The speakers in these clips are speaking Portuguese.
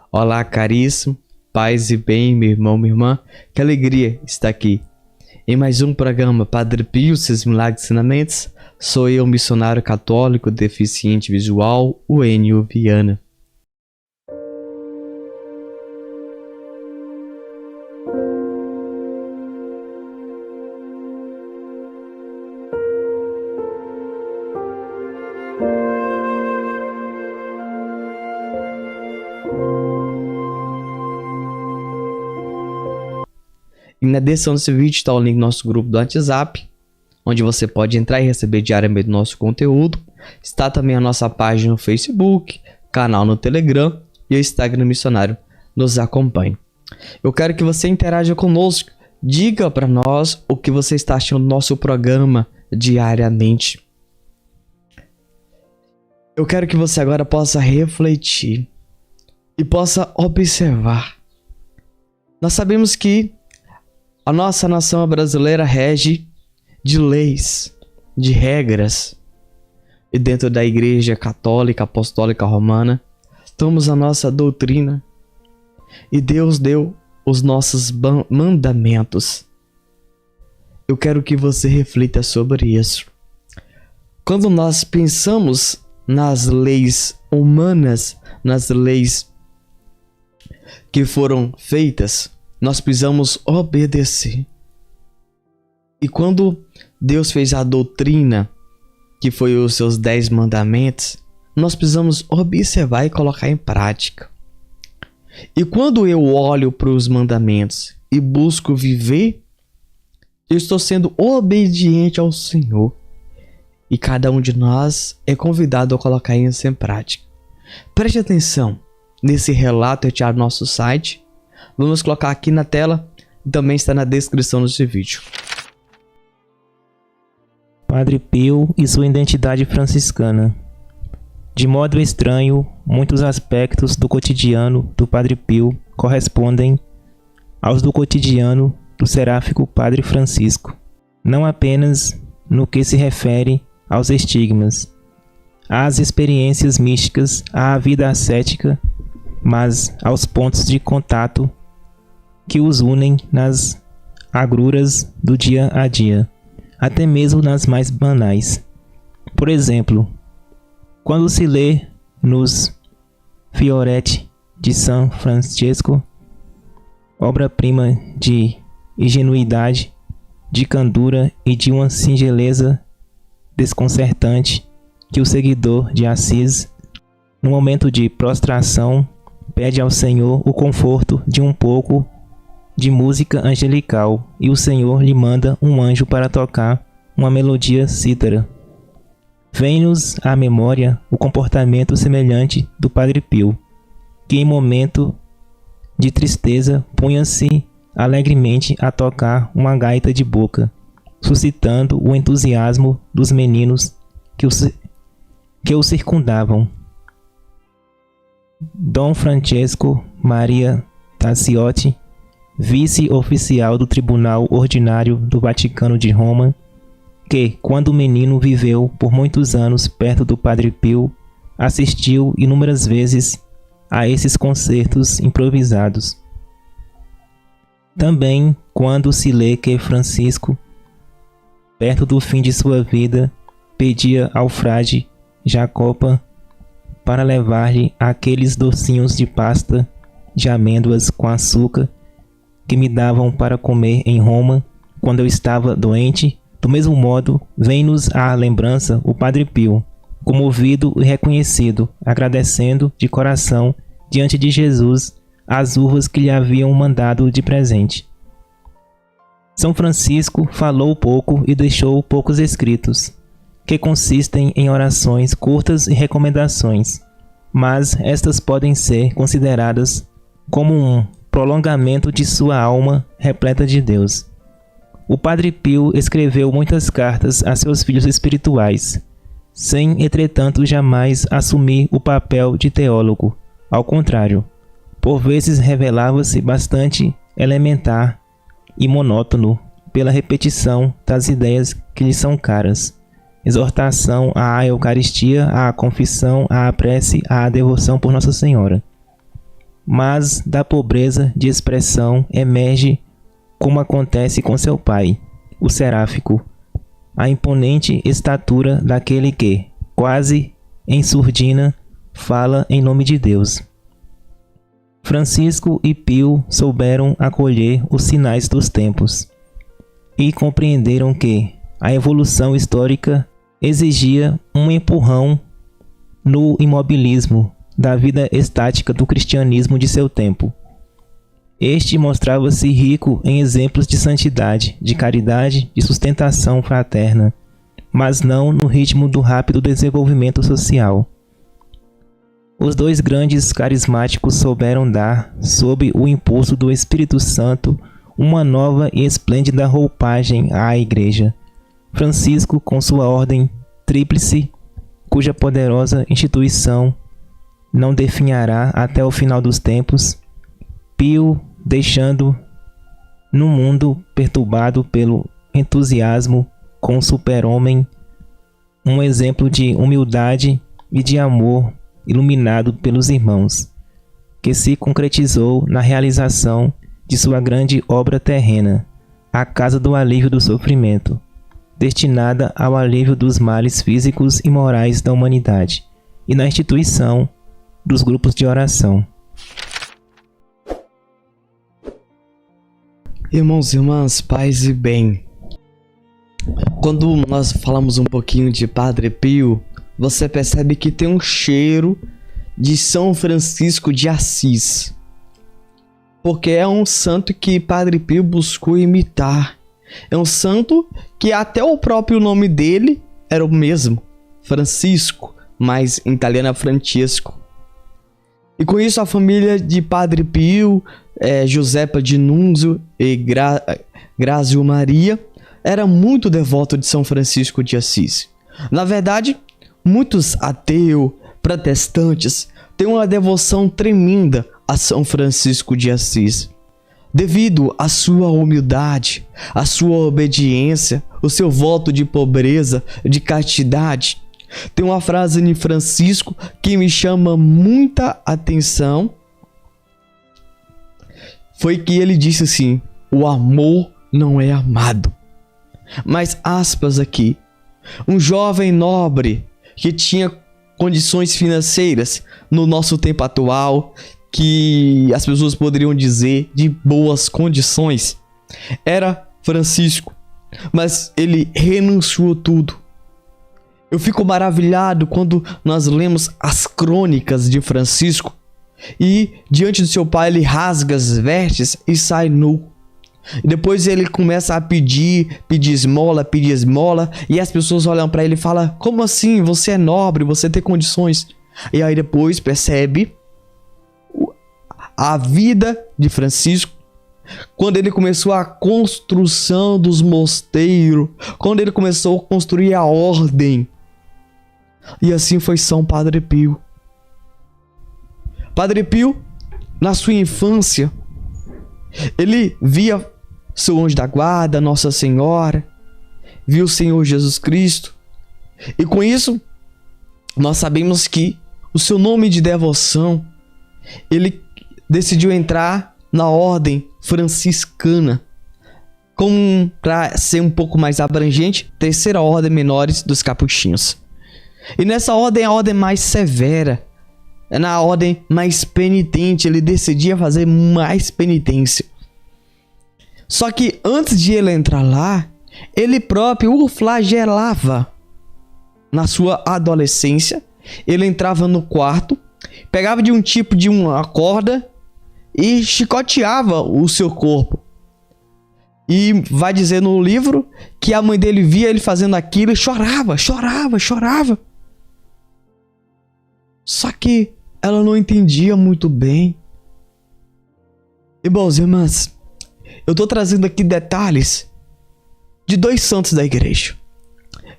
Olá, caríssimo, paz e bem, meu irmão, minha irmã, que alegria estar aqui. Em mais um programa Padre Pio, seus milagres e ensinamentos, sou eu, missionário católico deficiente visual, o Enio Viana. E na descrição desse vídeo está o link do nosso grupo do WhatsApp, onde você pode entrar e receber diariamente nosso conteúdo. Está também a nossa página no Facebook, canal no Telegram e o Instagram Missionário. Nos acompanhe. Eu quero que você interaja conosco. Diga para nós o que você está achando do nosso programa diariamente. Eu quero que você agora possa refletir e possa observar. Nós sabemos que a nossa nação brasileira rege de leis, de regras. E dentro da Igreja Católica Apostólica Romana, temos a nossa doutrina. E Deus deu os nossos mandamentos. Eu quero que você reflita sobre isso. Quando nós pensamos nas leis humanas, nas leis que foram feitas, nós precisamos obedecer. E quando Deus fez a doutrina, que foi os seus 10 mandamentos, nós precisamos observar e colocar em prática. E quando eu olho para os mandamentos e busco viver, eu estou sendo obediente ao Senhor. E cada um de nós é convidado a colocar isso em prática. Preste atenção nesse relato retirado do nosso site. Vamos colocar aqui na tela, também está na descrição desse vídeo. Padre Pio e sua identidade franciscana. De modo estranho, muitos aspectos do cotidiano do Padre Pio correspondem aos do cotidiano do seráfico Padre Francisco, não apenas no que se refere aos estigmas, às experiências místicas, à vida ascética, mas aos pontos de contato que os unem nas agruras do dia a dia, até mesmo nas mais banais. Por exemplo, quando se lê nos Fioretti de São Francesco, obra-prima de ingenuidade, de candura e de uma singeleza desconcertante, que o seguidor de Assis, no momento de prostração, pede ao Senhor o conforto de um pouco de música angelical, e o Senhor lhe manda um anjo para tocar uma melodia cítara. Vem-nos à memória o comportamento semelhante do Padre Pio, que em momento de tristeza punha-se alegremente a tocar uma gaita de boca, suscitando o entusiasmo dos meninos que o circundavam. Dom Francesco Maria Tassiotti, vice-oficial do Tribunal Ordinário do Vaticano de Roma, que, quando menino, viveu por muitos anos perto do Padre Pio, assistiu inúmeras vezes a esses concertos improvisados. Também, quando se lê que Francisco, perto do fim de sua vida, pedia ao frade Jacopa para levar-lhe aqueles docinhos de pasta de amêndoas com açúcar que me davam para comer em Roma quando eu estava doente, do mesmo modo, vem-nos à lembrança o Padre Pio, comovido e reconhecido, agradecendo de coração diante de Jesus as uvas que lhe haviam mandado de presente. São Francisco falou pouco e deixou poucos escritos, que consistem em orações curtas e recomendações, mas estas podem ser consideradas como um prolongamento de sua alma repleta de Deus. O Padre Pio escreveu muitas cartas a seus filhos espirituais, sem, entretanto, jamais assumir o papel de teólogo. Ao contrário, por vezes revelava-se bastante elementar e monótono pela repetição das ideias que lhe são caras. Exortação à Eucaristia, à confissão, à prece, à devoção por Nossa Senhora. mas da pobreza de expressão emerge, como acontece com seu pai, o seráfico, a imponente estatura daquele que, quase em surdina, fala em nome de Deus. Francisco e Pio souberam acolher os sinais dos tempos e compreenderam que a evolução histórica exigia um empurrão no imobilismo da vida estática do cristianismo de seu tempo. Este mostrava-se rico em exemplos de santidade, de caridade, de sustentação fraterna, mas não no ritmo do rápido desenvolvimento social. Os dois grandes carismáticos souberam dar, sob o impulso do Espírito Santo, uma nova e esplêndida roupagem à Igreja. Francisco, com sua ordem tríplice, cuja poderosa instituição não definhará até o final dos tempos, Pio, deixando no mundo perturbado pelo entusiasmo com o super-homem um exemplo de humildade e de amor iluminado pelos irmãos, que se concretizou na realização de sua grande obra terrena, a Casa do Alívio do Sofrimento, destinada ao alívio dos males físicos e morais da humanidade, e na instituição dos grupos de oração. Irmãos e irmãs, paz e bem. Quando nós falamos um pouquinho de Padre Pio, você percebe que tem um cheiro de São Francisco de Assis, porque é um santo que Padre Pio buscou imitar. É um santo que até o próprio nome dele era o mesmo, Francisco, mas em italiano é Francesco. E com isso a família de Padre Pio, Giuseppa de Nunzio e Grazio Maria, era muito devoto de São Francisco de Assis. Na verdade, muitos ateus, protestantes, têm uma devoção tremenda a São Francisco de Assis, devido à sua humildade, à sua obediência, o seu voto de pobreza, de castidade. Tem uma frase de Francisco que me chama muita atenção. Foi que ele disse assim: o amor não é amado. Mas aspas aqui, um jovem nobre que tinha condições financeiras no nosso tempo atual, que as pessoas poderiam dizer de boas condições, era Francisco, mas ele renunciou tudo. Eu fico maravilhado quando nós lemos as crônicas de Francisco e diante do seu pai ele rasga as vestes e sai nu. E depois ele começa a pedir esmola, e as pessoas olham para ele e falam: como assim? Você é nobre, você tem condições. E aí depois percebe a vida de Francisco, quando ele começou a construção dos mosteiros, quando ele começou a construir a ordem. E assim foi São Padre Pio. Padre Pio, na sua infância, ele via seu anjo da guarda, Nossa Senhora, viu o Senhor Jesus Cristo. E com isso, nós sabemos que o seu nome de devoção, ele decidiu entrar na ordem franciscana, como para ser um pouco mais abrangente, terceira ordem menores dos capuchinhos. E nessa ordem, a ordem mais severa, na ordem mais penitente, ele decidia fazer mais penitência. Só que antes de ele entrar lá, ele próprio o flagelava. Na sua adolescência, ele entrava no quarto, pegava de uma corda e chicoteava o seu corpo. E vai dizer no livro que a mãe dele via ele fazendo aquilo e chorava. Só que ela não entendia muito bem. Irmãos e irmãs, eu estou trazendo aqui detalhes de dois santos da igreja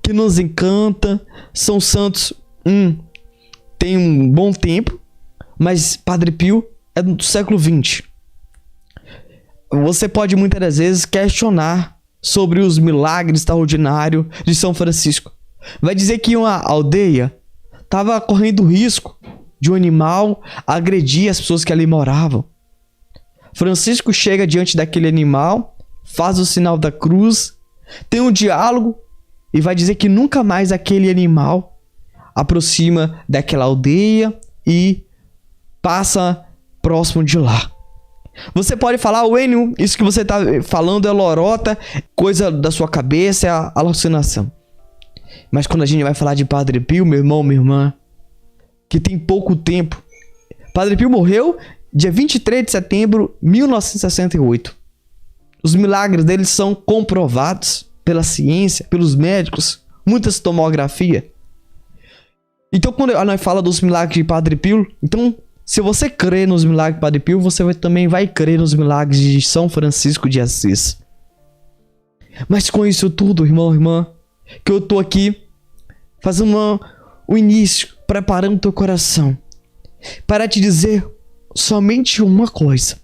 que nos encanta. São santos, tem um bom tempo, mas Padre Pio é do século XX. Você pode muitas das vezes questionar sobre os milagres extraordinários de São Francisco. Vai dizer que uma aldeia estava correndo risco de um animal agredir as pessoas que ali moravam. Francisco chega diante daquele animal, faz o sinal da cruz, tem um diálogo e vai dizer que nunca mais aquele animal aproxima daquela aldeia e passa próximo de lá. Você pode falar, Wênio, isso que você está falando é lorota, coisa da sua cabeça, é alucinação. Mas quando a gente vai falar de Padre Pio, meu irmão, minha irmã, que tem pouco tempo. Padre Pio morreu dia 23 de setembro de 1968. Os milagres dele são comprovados pela ciência, pelos médicos, muitas tomografias. Então, quando nós falamos dos milagres de Padre Pio, então, se você crê nos milagres de Padre Pio, você também vai crer nos milagres de São Francisco de Assis. Mas com isso tudo, irmão, irmã, que eu tô aqui fazendo o início, preparando teu coração para te dizer somente uma coisa.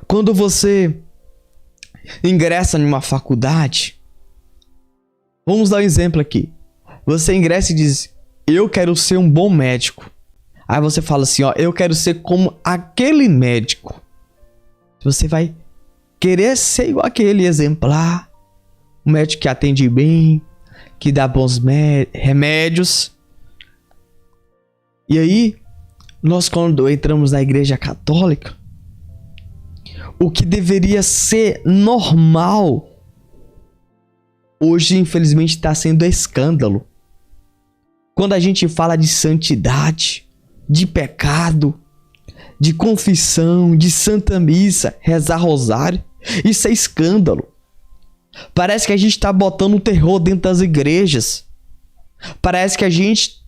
Quando você ingressa em uma faculdade, vamos dar um exemplo aqui. Você ingressa e diz, eu quero ser um bom médico. Aí você fala assim, ó, eu quero ser como aquele médico. Você vai querer ser igual aquele exemplar, um médico que atende bem, que dá bons remédios. E aí, nós quando entramos na igreja católica, o que deveria ser normal, hoje infelizmente está sendo escândalo. Quando a gente fala de santidade, de pecado, de confissão, de santa missa, rezar rosário, isso é escândalo. Parece que a gente está botando um terror dentro das igrejas. Parece que a gente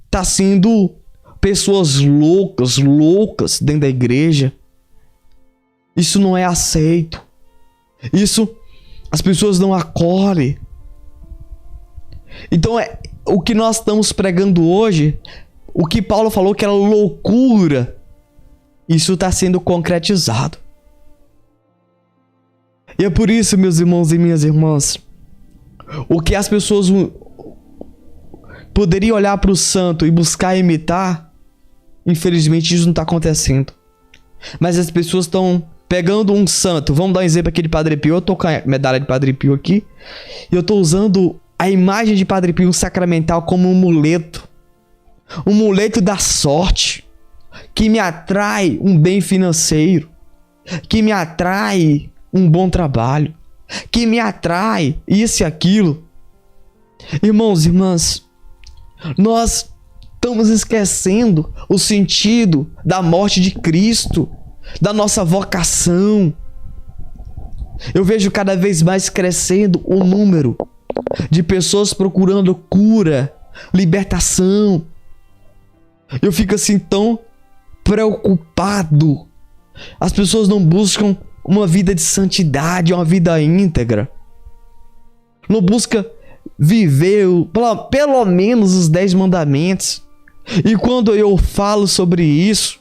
está sendo pessoas loucas dentro da igreja. Isso não é aceito. Isso as pessoas não acolhem. Então o que nós estamos pregando hoje, o que Paulo falou que era loucura, isso está sendo concretizado. E é por isso, meus irmãos e minhas irmãs, o que as pessoas poderiam olhar para o santo e buscar imitar, infelizmente isso não está acontecendo. Mas as pessoas estão pegando um santo. Vamos dar um exemplo aqui de Padre Pio. Eu estou com a medalha de Padre Pio aqui. E eu estou usando a imagem de Padre Pio sacramental como um muleto. Um muleto da sorte. Que me atrai um bem financeiro. Que me atrai um bom trabalho. Que me atrai isso e aquilo. Irmãos e irmãs, nós estamos esquecendo o sentido da morte de Cristo, da nossa vocação. Eu vejo cada vez mais crescendo o número de pessoas procurando cura, libertação. Eu fico assim tão preocupado. As pessoas não buscam uma vida de santidade, uma vida íntegra. Não busca viver pelo menos os 10 mandamentos. E quando eu falo sobre isso,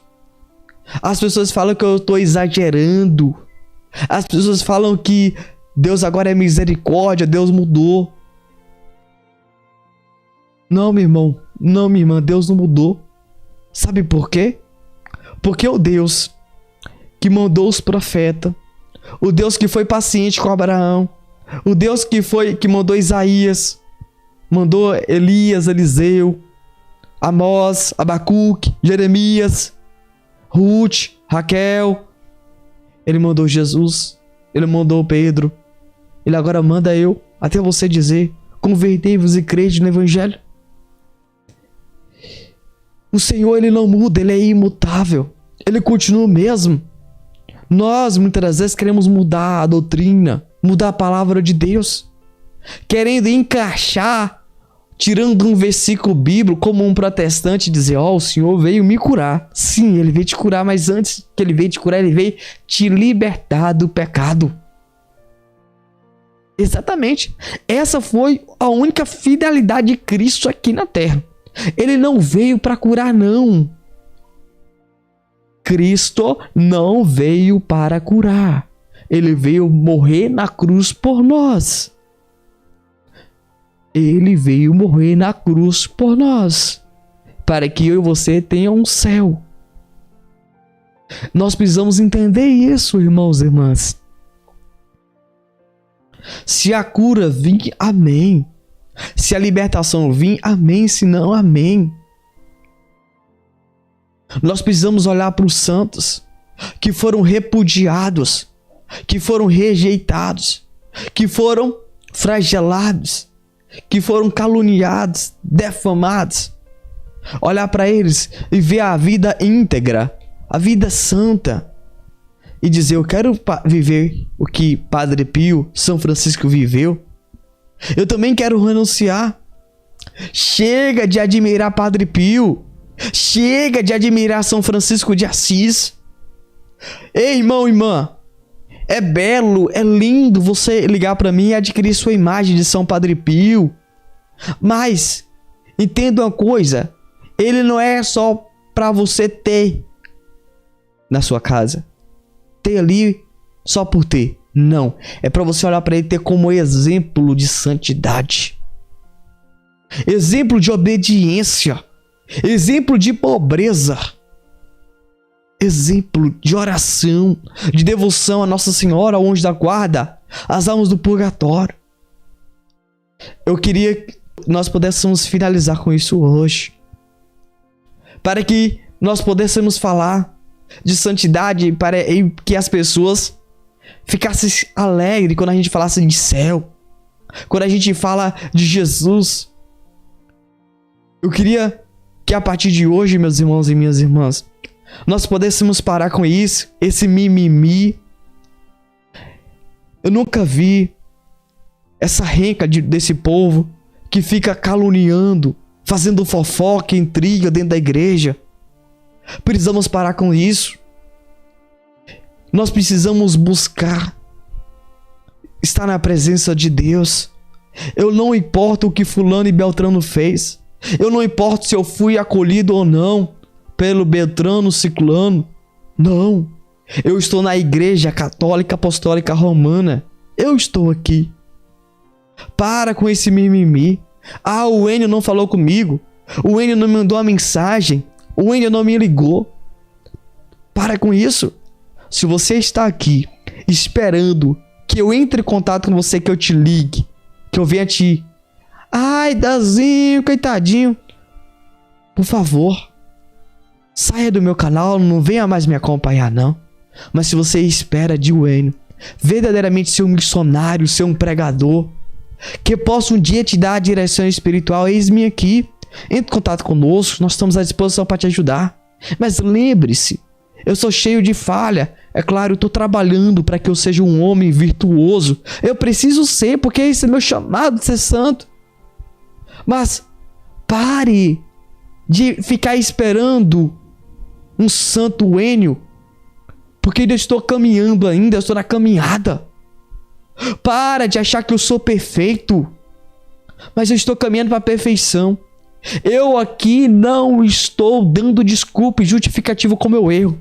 as pessoas falam que eu estou exagerando. As pessoas falam que Deus agora é misericórdia, Deus mudou. Não, meu irmão, não, minha irmã, Deus não mudou. Sabe por quê? Porque o Deus que mandou os profetas, o Deus que foi paciente com Abraão, o Deus que mandou Isaías, mandou Elias, Eliseu, Amós, Abacuque, Jeremias, Ruth, Raquel. Ele mandou Jesus, ele mandou Pedro, ele agora manda eu, até você dizer, convertei-vos e crede no Evangelho. O Senhor, ele não muda, ele é imutável, ele continua o mesmo. Nós muitas das vezes queremos mudar a doutrina, mudar a palavra de Deus, querendo encaixar, tirando um versículo bíblico, como um protestante dizer, o Senhor veio me curar. Sim, ele veio te curar, mas antes que ele veio te curar, ele veio te libertar do pecado. Exatamente. Essa foi a única fidelidade de Cristo aqui na terra. Ele não veio para curar, não. Cristo não veio para curar. Ele veio morrer na cruz por nós. Ele veio morrer na cruz por nós. para que eu e você tenham um céu. Nós precisamos entender isso, irmãos e irmãs. Se a cura vir, amém. Se a libertação vir, amém. Se não, amém. Nós precisamos olhar para os santos que foram repudiados, que foram rejeitados, que foram flagelados, que foram caluniados, defamados. Olhar para eles e ver a vida íntegra, a vida santa, e dizer: eu quero viver o que Padre Pio, São Francisco viveu. Eu também quero renunciar. Chega de admirar Padre Pio. Chega de admirar São Francisco de Assis. Ei, irmão, irmã, é belo, é lindo você ligar para mim e adquirir sua imagem de São Padre Pio. Mas entenda uma coisa, ele não é só para você ter na sua casa, ter ali só por ter. Não, é para você olhar para ele e ter como exemplo de santidade, exemplo de obediência, exemplo de pobreza, exemplo de oração, de devoção a Nossa Senhora, ao anjo da guarda, às almas do purgatório. Eu queria que nós pudéssemos finalizar com isso hoje, para que nós pudéssemos falar de santidade, para que as pessoas ficassem alegres quando a gente falasse de céu, quando a gente fala de Jesus. Eu queria que a partir de hoje, meus irmãos e minhas irmãs, nós pudéssemos parar com isso, esse mimimi. Eu nunca vi essa renca desse povo que fica caluniando, fazendo fofoca, intriga dentro da igreja. Precisamos parar com isso. Nós precisamos buscar estar na presença de Deus. Eu não importo o que fulano e beltrano fez. Eu não importo se eu fui acolhido ou não pelo Beltrano, Ciclano. Não. Eu estou na Igreja Católica Apostólica Romana. Eu estou aqui. Para com esse mimimi. Ah, o Enio não falou comigo. O Enio não me mandou a mensagem. O Enio não me ligou. Para com isso. Se você está aqui esperando que eu entre em contato com você, que eu te ligue, que eu venha te... Ai, Dazinho, coitadinho. Por favor, saia do meu canal, não venha mais me acompanhar, não. Mas se você espera de Enio verdadeiramente ser um missionário, ser um pregador, que possa um dia te dar a direção espiritual, eis-me aqui. Entre em contato conosco, nós estamos à disposição para te ajudar. Mas lembre-se, eu sou cheio de falha. É claro, eu estou trabalhando para que eu seja um homem virtuoso. Eu preciso ser, porque esse é meu chamado de ser santo. Mas pare de ficar esperando um santo Enio, porque eu estou caminhando ainda, eu estou na caminhada. Para de achar que eu sou perfeito, mas eu estou caminhando para a perfeição. Eu aqui não estou dando desculpa e justificativo como eu erro.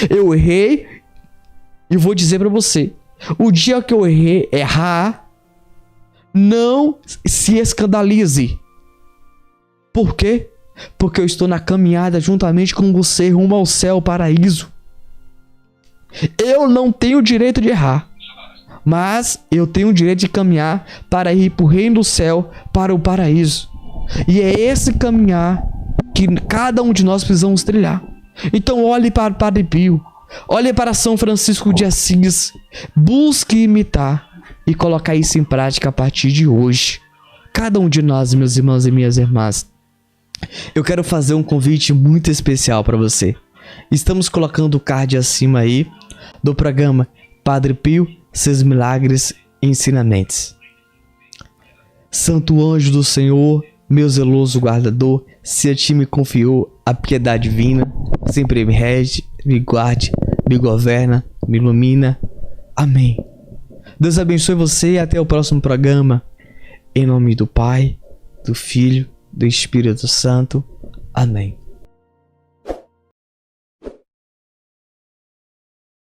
Eu errei e vou dizer para você, o dia que eu errar, não se escandalize. Por quê? Porque eu estou na caminhada juntamente com você rumo ao céu, ao paraíso. Eu não tenho o direito de errar, mas eu tenho o direito de caminhar para ir para o reino do céu, para o paraíso. E é esse caminhar que cada um de nós precisamos trilhar. Então olhe para o Padre Pio, olhe para São Francisco de Assis, busque imitar e colocar isso em prática a partir de hoje. Cada um de nós, meus irmãos e minhas irmãs. Eu quero fazer um convite muito especial para você. Estamos colocando o card acima aí do programa Padre Pio, Seus Milagres e Ensinamentos. Santo anjo do Senhor, meu zeloso guardador, se a ti me confiou a piedade divina, sempre me rege, me guarde, me governa, me ilumina. Amém. Deus abençoe você e até o próximo programa. Em nome do Pai, do Filho, do Espírito Santo. Amém.